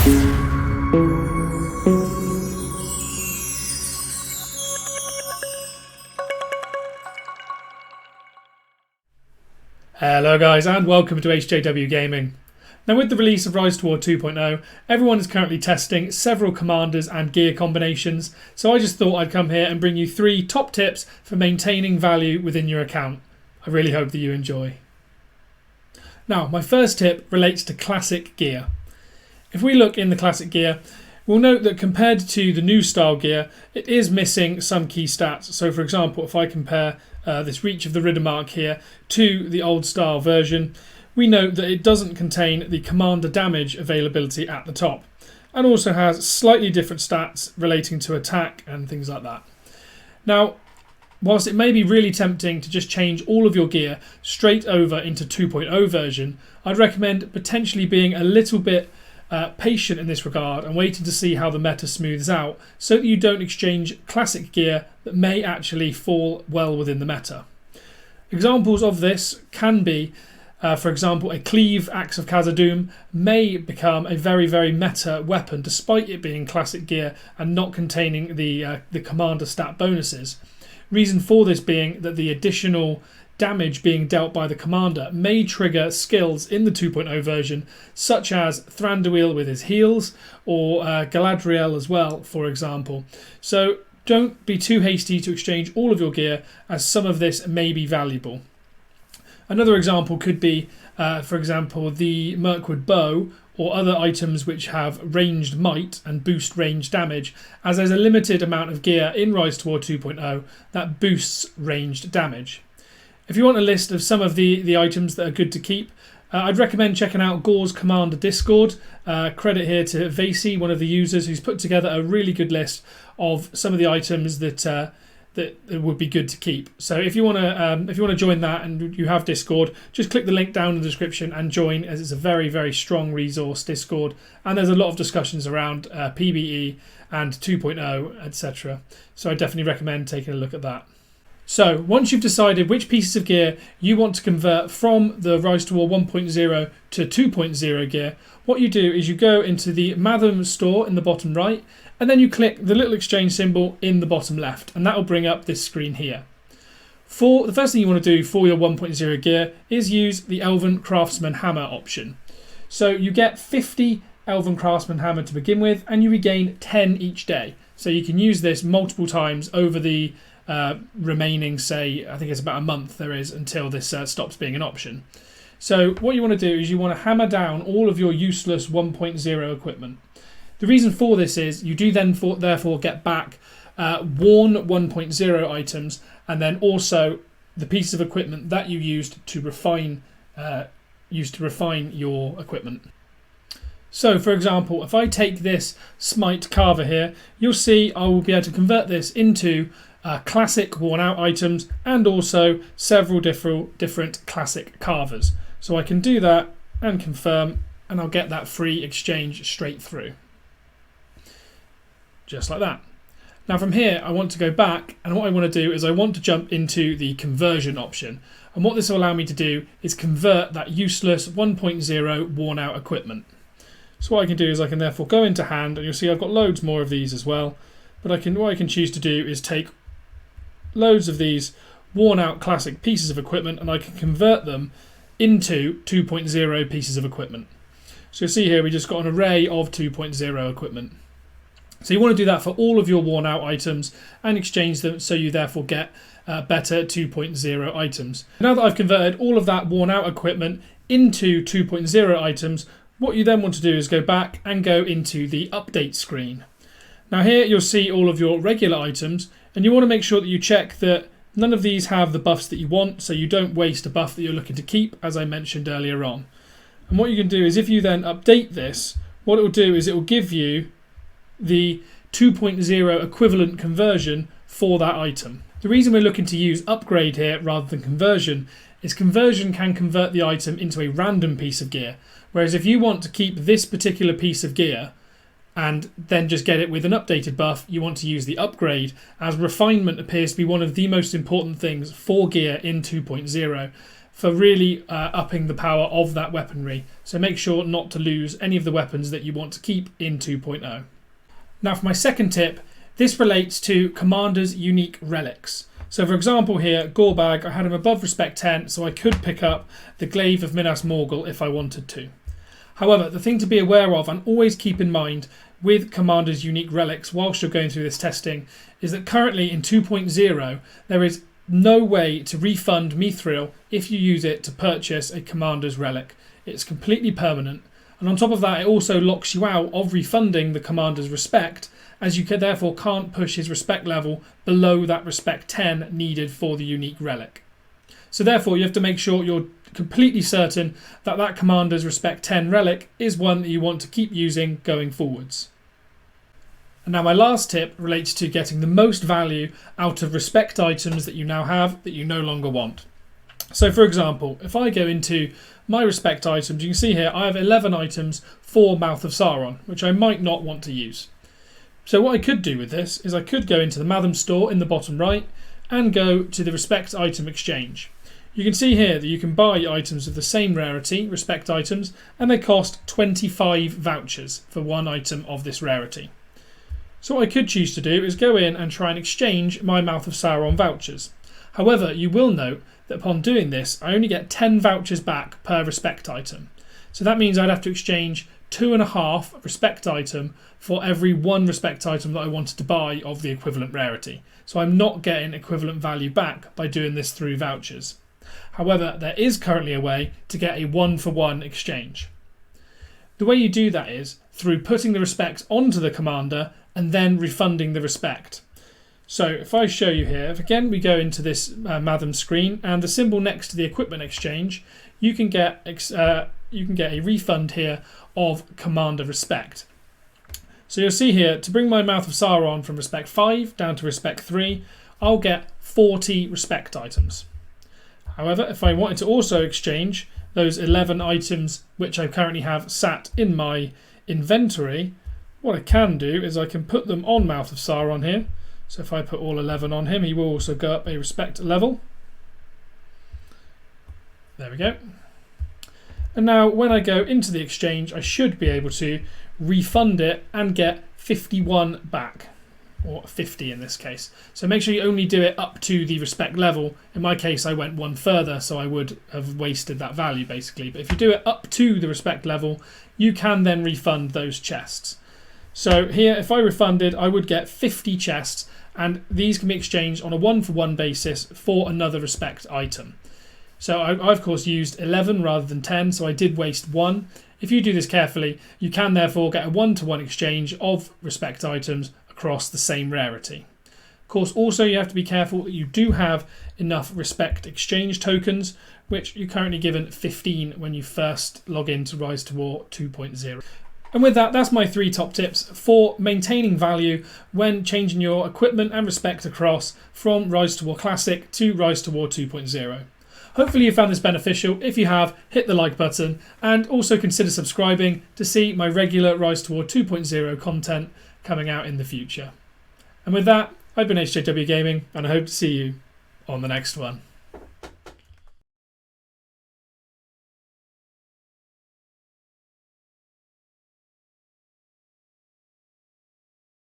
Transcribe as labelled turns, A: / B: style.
A: Hello guys and welcome to HJW Gaming. Now with the release of Rise to War 2.0, everyone is currently testing several commanders and gear combinations, so I just thought I'd come here and bring you 3 top tips for maintaining value within your account. I really hope that you enjoy. Now my first tip relates to classic gear. If we look in the classic gear, we'll note that compared to the new style gear, it is missing some key stats. So for example, if I compare this Reach of the Riddermark here to the old style version, we note that it doesn't contain the commander damage availability at the top, and also has slightly different stats relating to attack and things like that. Now, whilst it may be really tempting to just change all of your gear straight over into 2.0 version, I'd recommend potentially being a little bit patient in this regard and waiting to see how the meta smooths out, so that you don't exchange classic gear that may actually fall well within the meta. Examples of this can be, for example, a Cleave Axe of Khazad-dûm may become a very, very meta weapon despite it being classic gear and not containing the commander stat bonuses. Reason for this being that the additional damage being dealt by the commander may trigger skills in the 2.0 version, such as Thranduil with his heals, or Galadriel as well, for example. So don't be too hasty to exchange all of your gear, as some of this may be valuable. Another example could be, for example, the Mirkwood bow, or other items which have ranged might and boost range damage, as there's a limited amount of gear in Rise to War 2.0 that boosts ranged damage. If you want a list of some of the items that are good to keep, I'd recommend checking out Gore's Commander Discord. Credit here to Vasey, one of the users, who's put together a really good list of some of the items that would be good to keep. So if you want to join that and you have Discord, just click the link down in the description and join, as it's a very, very strong resource Discord, and there's a lot of discussions around PBE and 2.0, etc. So I definitely recommend taking a look at that. So once you've decided which pieces of gear you want to convert from the Rise to War 1.0 to 2.0 gear, what you do is you go into the Matham store in the bottom right, and then you click the little exchange symbol in the bottom left, and that will bring up this screen here. For the first thing you want to do for your 1.0 gear is use the Elven Craftsman Hammer option. So you get 50 Elven Craftsman Hammer to begin with, and you regain 10 each day. So you can use this multiple times over the remaining, say, I think it's about a month there is until this stops being an option. So what you want to do is you want to hammer down all of your useless 1.0 equipment. The reason for this is you do then therefore get back worn 1.0 items, and then also the piece of equipment that you used to refine your equipment. So for example, if I take this Smite Carver here, you'll see I will be able to convert this into classic worn out items and also several different classic carvers. So I can do that and confirm, and I'll get that free exchange straight through. Just like that. Now from here I want to go back, and what I want to do is I want to jump into the conversion option, and what this will allow me to do is convert that useless 1.0 worn out equipment. So what I can do is I can therefore go into hand, and you'll see I've got loads more of these as well, but what I can choose to do is take loads of these worn out classic pieces of equipment, and I can convert them into 2.0 pieces of equipment. So you'll see here we just got an array of 2.0 equipment. So you want to do that for all of your worn out items and exchange them, so you therefore get better 2.0 items. Now that I've converted all of that worn out equipment into 2.0 items, what you then want to do is go back and go into the update screen. Now here you'll see all of your regular items, and you want to make sure that you check that none of these have the buffs that you want, so you don't waste a buff that you're looking to keep, as I mentioned earlier on. And what you can do is, if you then update this, what it will do is it will give you the 2.0 equivalent conversion for that item. The reason we're looking to use upgrade here rather than conversion is conversion can convert the item into a random piece of gear, whereas if you want to keep this particular piece of gear and then just get it with an updated buff, you want to use the upgrade, as refinement appears to be one of the most important things for gear in 2.0. for really upping the power of that weaponry. So make sure not to lose any of the weapons that you want to keep in 2.0. Now for my second tip, this relates to Commander's unique relics. So for example here, Gorbag, I had him above respect 10, so I could pick up the Glaive of Minas Morgul if I wanted to. However, the thing to be aware of and always keep in mind with Commander's unique relics whilst you're going through this testing is that currently in 2.0 there is no way to refund Mithril if you use it to purchase a Commander's relic. It's completely permanent, and on top of that it also locks you out of refunding the Commander's respect, as you therefore can't push his respect level below that respect 10 needed for the unique relic. So therefore you have to make sure you're completely certain that that Commander's respect 10 relic is one that you want to keep using going forwards. And now my last tip relates to getting the most value out of respect items that you now have that you no longer want. So for example, if I go into my respect items, you can see here I have 11 items for Mouth of Sauron, which I might not want to use. So what I could do with this is I could go into the Matham store in the bottom right and go to the respect item exchange. You can see here that you can buy items of the same rarity, respect items, and they cost 25 vouchers for one item of this rarity. So what I could choose to do is go in and try and exchange my Mouth of Sauron vouchers. However, you will note that upon doing this, I only get 10 vouchers back per respect item. So that means I'd have to exchange 2.5 respect item for every one respect item that I wanted to buy of the equivalent rarity. So I'm not getting equivalent value back by doing this through vouchers. However, there is currently a way to get a 1-for-1 exchange. The way you do that is through putting the respect onto the commander and then refunding the respect. So if I show you here, if again we go into this Matham screen and the symbol next to the equipment exchange, you can get a refund here of commander respect. So you'll see here, to bring my Mouth of Sauron from respect 5 down to respect 3, I'll get 40 respect items. However, if I wanted to also exchange those 11 items which I currently have sat in my inventory, what I can do is I can put them on Mouth of Sauron here. So if I put all 11 on him, he will also go up a respect level. There we go. And now when I go into the exchange, I should be able to refund it and get 51 back, or 50 in this case. So make sure you only do it up to the respect level. In my case, I went one further, so I would have wasted that value basically. But if you do it up to the respect level, you can then refund those chests. So here, if I refunded, I would get 50 chests, and these can be exchanged on a 1-for-1 basis for another respect item. So I of course used 11 rather than 10, so I did waste 1. If you do this carefully, you can therefore get a 1-to-1 exchange of respect items across the same rarity. Of course, also you have to be careful that you do have enough respect exchange tokens, which you're currently given 15 when you first log into Rise to War 2.0. And with that, that's my 3 top tips for maintaining value when changing your equipment and respect across from Rise to War Classic to Rise to War 2.0. Hopefully you found this beneficial. If you have, hit the like button and also consider subscribing to see my regular Rise to War 2.0 content coming out in the future. And with that, I've been HJW Gaming and I hope to see you on the next one.